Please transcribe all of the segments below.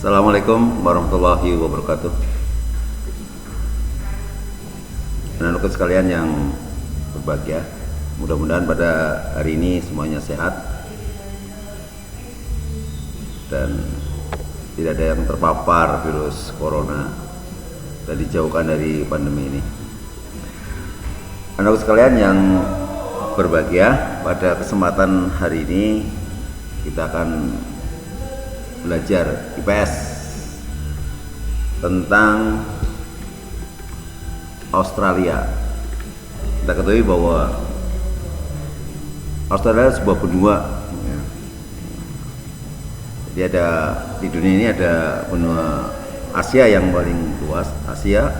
Assalamualaikum warahmatullahi wabarakatuh. Anak-anakku sekalian yang berbahagia, mudah-mudahan pada hari ini semuanya sehat dan tidak ada yang terpapar virus corona dan dijauhkan dari pandemi ini. Anak-anakku sekalian yang berbahagia, pada kesempatan hari ini kita akan belajar IPS tentang Australia. Kita ketahui bahwa Australia adalah sebuah benua. Jadi di dunia ini ada benua Asia yang paling luas, Asia,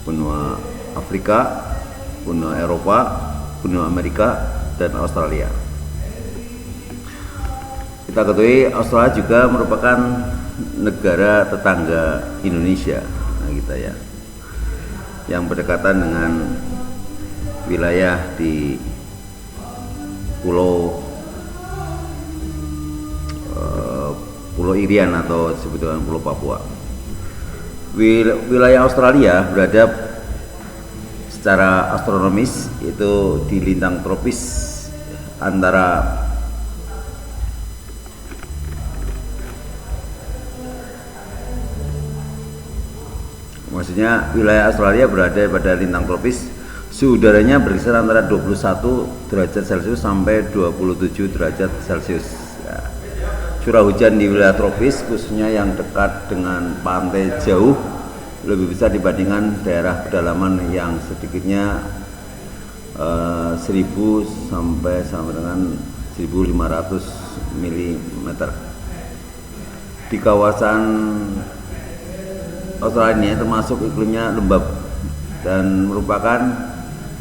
benua Afrika, benua Eropa, benua Amerika, dan Australia. Kita ketahui Australia juga merupakan negara tetangga Indonesia, yang berdekatan dengan wilayah di Pulau Irian atau disebut dengan Pulau Papua. Wilayah Australia berada secara astronomis itu di lintang tropis antara wilayah Australia berada pada lintang tropis. Suhu udaranya berkisar antara 21 derajat Celcius sampai 27 derajat Celcius. Curah hujan di wilayah tropis, khususnya yang dekat dengan pantai jauh, lebih besar dibandingkan daerah pedalaman yang sedikitnya 1000 sampai dengan 1500 mm. Di kawasan Australia ini termasuk iklimnya lembab dan merupakan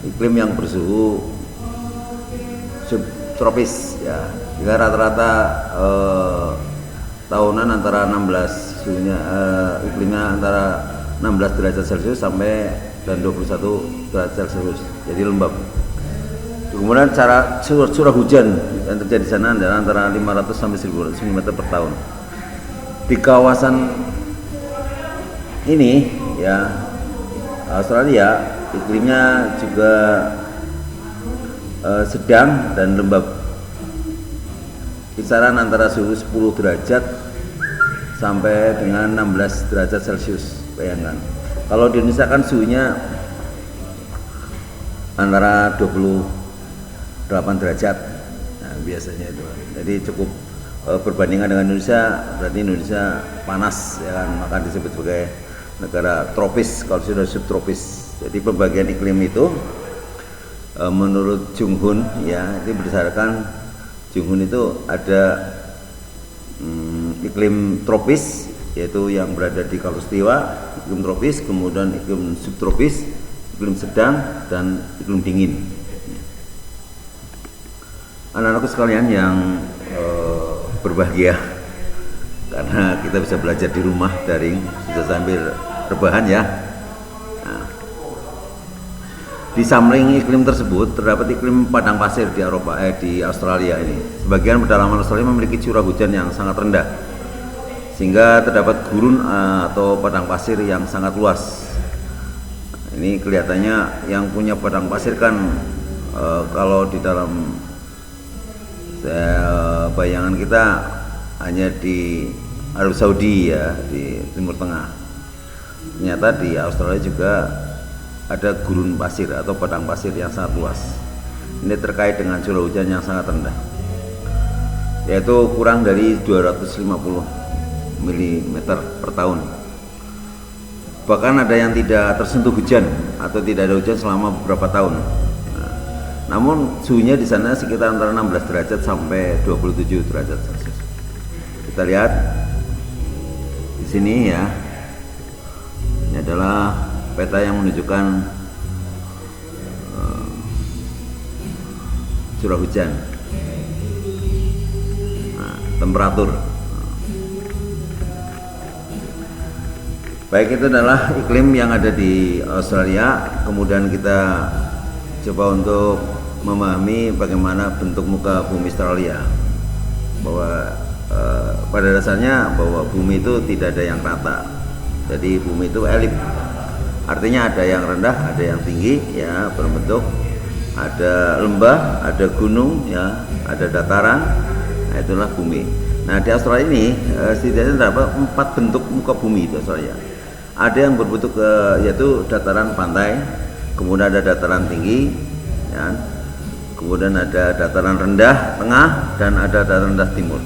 iklim yang bersuhu subtropis ya. Kita rata-rata tahunan antara 16 suhunya iklimnya antara 16 derajat Celcius sampai dan 21 derajat Celcius. Jadi lembab. Kemudian curah hujan yang terjadi di sana adalah antara 500 sampai 1000 mm per tahun. Di kawasan ini ya, Australia iklimnya juga sedang dan lembab, kisaran antara suhu 10 derajat sampai dengan 16 derajat Celcius. Bayangkan kalau di Indonesia kan suhunya antara 28 derajat, nah, biasanya itu. Jadi cukup berbandingan dengan Indonesia, berarti Indonesia panas ya kan, maka disebut sebagai negara tropis kalau sudah subtropis. Jadi pembagian iklim itu menurut Jung Hoon ya, itu berdasarkan Jung Hoon itu ada iklim tropis, yaitu yang berada di Khatulistiwa, iklim tropis, kemudian iklim subtropis, iklim sedang, dan iklim dingin. Anak-anakku sekalian yang berbahagia, karena kita bisa belajar di rumah daring, bisa sambil rebahan ya. Nah, di samping iklim tersebut terdapat iklim padang pasir di di Australia ini. Sebagian pedalaman Australia memiliki curah hujan yang sangat rendah, sehingga terdapat gurun atau padang pasir yang sangat luas. Ini kelihatannya yang punya padang pasir kan kalau di dalam bayangan kita hanya di Arab Saudi ya, di Timur Tengah. Ternyata di Australia juga ada gurun pasir atau padang pasir yang sangat luas. Ini terkait dengan curah hujan yang sangat rendah, yaitu kurang dari 250 mm per tahun. Bahkan ada yang tidak tersentuh hujan atau tidak ada hujan selama beberapa tahun. Namun suhunya di sana sekitar antara 16 derajat sampai 27 derajat Celcius. Kita lihat di sini ya. Ini adalah peta yang menunjukkan curah hujan, temperatur. Baik, itu adalah iklim yang ada di Australia. Kemudian kita coba untuk memahami bagaimana bentuk muka bumi Australia, bahwa pada dasarnya bahwa bumi itu tidak ada yang rata. Jadi bumi itu elip. Artinya ada yang rendah, ada yang tinggi, ya, berbentuk ada lembah, ada gunung, ya, ada dataran. Nah, itulah bumi. Nah, di Australia ini setidaknya terdapat 4 bentuk muka bumi di Australia. Ada yang berbentuk yaitu dataran pantai, kemudian ada dataran tinggi, ya, kemudian ada dataran rendah tengah, dan ada dataran rendah timur.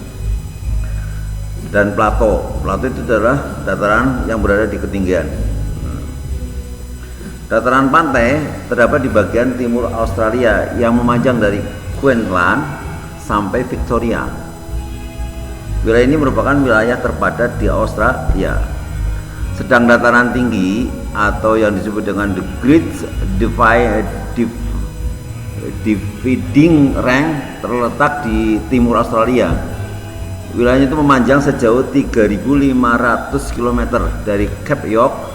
Dan plato. Plato itu adalah dataran yang berada di ketinggian. Dataran pantai terdapat di bagian timur Australia yang memanjang dari Queensland sampai Victoria. Wilayah ini merupakan wilayah terpadat di Australia. Sedang dataran tinggi atau yang disebut dengan the Great Dividing Range terletak di timur Australia. Wilayahnya itu memanjang sejauh 3.500 km dari Cape York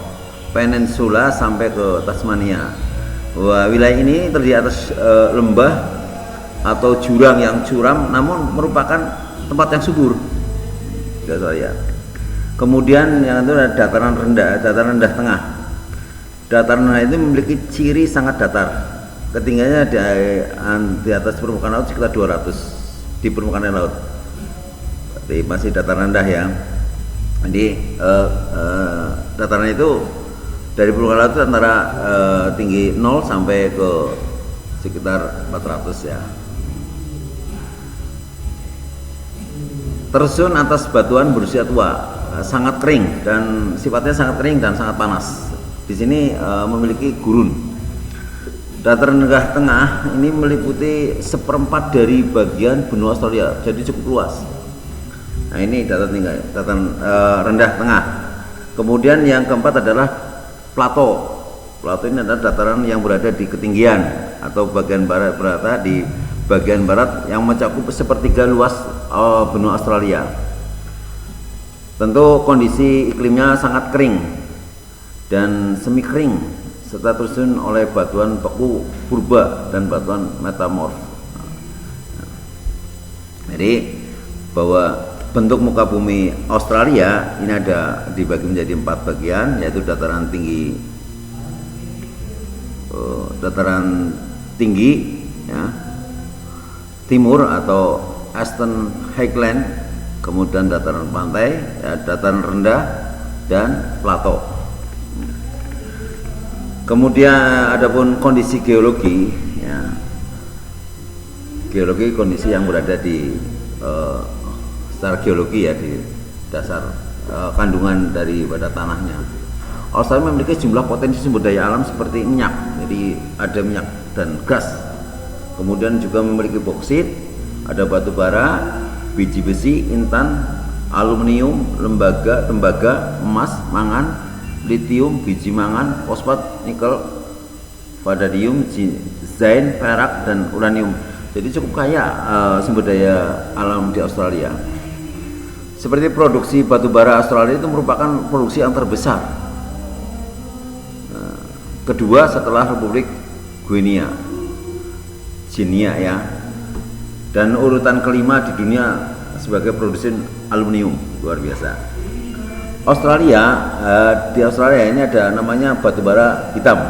Peninsula sampai ke Tasmania. Wilayah ini terdiri atas lembah atau jurang yang curam, namun merupakan tempat yang subur. Ya. Kemudian yang itu ada dataran rendah tengah. Dataran rendah itu memiliki ciri sangat datar. Ketinggiannya di atas permukaan laut sekitar 200 di permukaan laut. Jadi masih dataran rendah ya. Jadi dataran itu dari permukaan laut itu antara tinggi 0 sampai ke sekitar 400 ya. Terjun atas batuan berusia tua, sangat kering dan sifatnya sangat kering dan sangat panas. Di sini memiliki gurun. Dataran rendah tengah ini meliputi 1/4 dari bagian benua Australia, jadi cukup luas. Nah, ini dataran rendah tengah. Kemudian yang keempat adalah plato. Plato ini adalah dataran yang berada di ketinggian atau bagian barat berada di bagian barat yang mencakup sepertiga luas benua Australia. Tentu kondisi iklimnya sangat kering dan semi kering serta tersusun oleh batuan beku purba dan batuan metamorf. Jadi bahwa bentuk muka bumi Australia ini ada dibagi menjadi 4 bagian, yaitu dataran tinggi ya, timur atau Eastern Highland, kemudian dataran pantai, ya, dataran rendah, dan plato. Kemudian adapun kondisi geologi, ya, geologi kondisi yang berada di secara geologi ya di dasar kandungan daripada tanahnya. Australia memiliki sejumlah potensi sumber daya alam seperti minyak, jadi ada minyak dan gas. Kemudian juga memiliki boksit, ada batu bara, biji besi, intan, aluminium, tembaga, emas, mangan, litium, biji mangan, fosfat, nikel, vanadium, zain, perak, dan uranium. Jadi cukup kaya sumber daya alam di Australia. Seperti produksi batu bara Australia itu merupakan produksi yang terbesar, kedua setelah Republik Guinea ya, dan urutan kelima di dunia sebagai produsen aluminium. Luar biasa. Di Australia ini ada namanya batu bara hitam,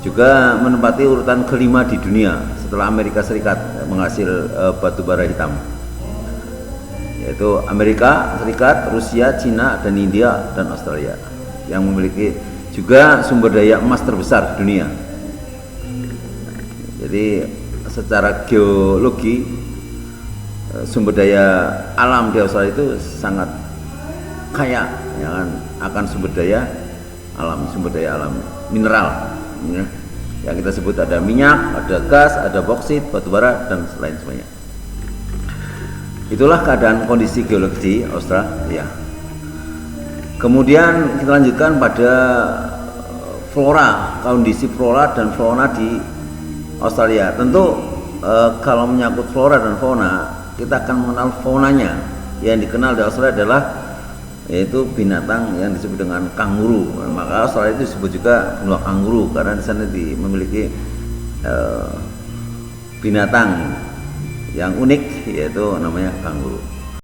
juga menempati urutan kelima di dunia setelah Amerika Serikat menghasil batu bara hitam, yaitu Amerika Serikat, Rusia, Cina, dan India, dan Australia yang memiliki juga sumber daya emas terbesar di dunia. Jadi secara geologi sumber daya alam di Australia itu sangat kaya ya kan, akan sumber daya alam mineral ya. Yang kita sebut ada minyak, ada gas, ada boksit, batu bara, dan lain sebagainya. Itulah keadaan kondisi geologi Australia. Kemudian kita lanjutkan pada flora, kondisi flora dan fauna di Australia. Tentu kalau menyangkut flora dan fauna, kita akan mengenal faunanya. Yang dikenal di Australia adalah yaitu binatang yang disebut dengan kanguru. Maka Australia itu disebut juga benua kanguru karena di sana memiliki binatang yang unik, yaitu namanya kanguru.